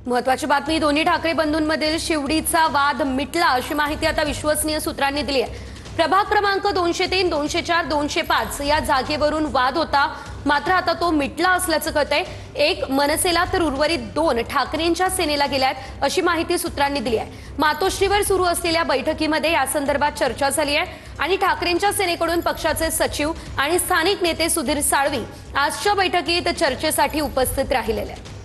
महत्वाची बातमी, दोन्ही ठाकरे बंधूंमधील शिवडीचा वाद मिटला अशी माहिती आता विश्वसनीय सूत्रांनी दिली आहे। प्रभाग क्रमांक 203, 204, 205 या जागेवरून वाद होता, मात्र आता तो मिटला असल्याचं कळतंय। एक मनसेला तर उर्वरित 2 ठाकरेंच्या सेनेला गेल्यात अशी माहिती सूत्रांनी दिली आहे। मातोश्रीवर सुरू असलेल्या बैठकीमध्ये या संदर्भात चर्चा झाली आहे आणि ठाकरेंच्या सेनेकडून पक्षाचे सचिव आणि स्थानिक नेते सुधीर साळवी आजच्या बैठकीत चर्चेसाठी उपस्थित राहिलेले आहेत।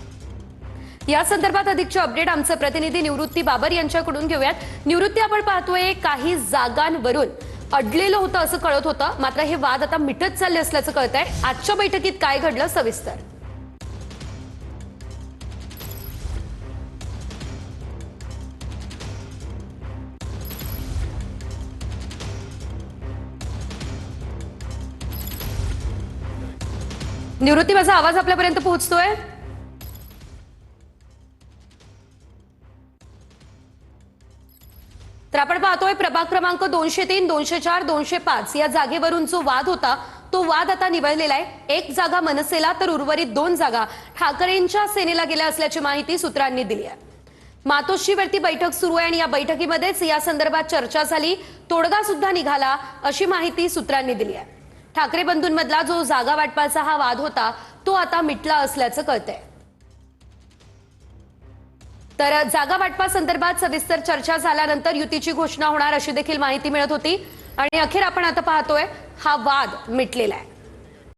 या संदर्भात अधिकचे अपडेट आमचे प्रतिनिधी निवृत्ती बाबर यांच्याकडून घेऊयात। निवृत्ती, आपण पाहतोय काही जागांवरून अडलेलं होतं असं कळत होतं, मात्र हे वाद आता मिटत चालले असल्याचं कळतंय। आजच्या बैठकीत काय घडलं, सविस्तर? निवृत्ती, माझा आवाज आपल्यापर्यंत पोहोचतोय? तर आपण पाहतोय प्रभाग क्रमांक 203, 204, 205 या जागेवरून जो वाद होता तो वाद आता निवळलेला आहे। एक जागा मनसेला तर उर्वरित 2 जागा ठाकरेंच्या सेनेला गेल्या असल्याची माहिती सूत्रांनी दिली आहे। मातोश्रीवरती बैठक सुरू आहे आणि या बैठकीमध्येच या संदर्भात चर्चा झाली, तोडगा सुद्धा निघाला अशी माहिती सूत्रांनी दिली आहे। ठाकरे बंधूंमधला जो जागा वाटपाचा हा वाद होता तो आता मिटला असल्याचं कळतंय। तर जागा वाटपासंदर्भात सविस्तर चर्चा झाल्यानंतर युतीची घोषणा होणार अशी देखील माहिती मिळत होती आणि अखेर आपण आता पाहतोय हा वाद मिटलेला आहे।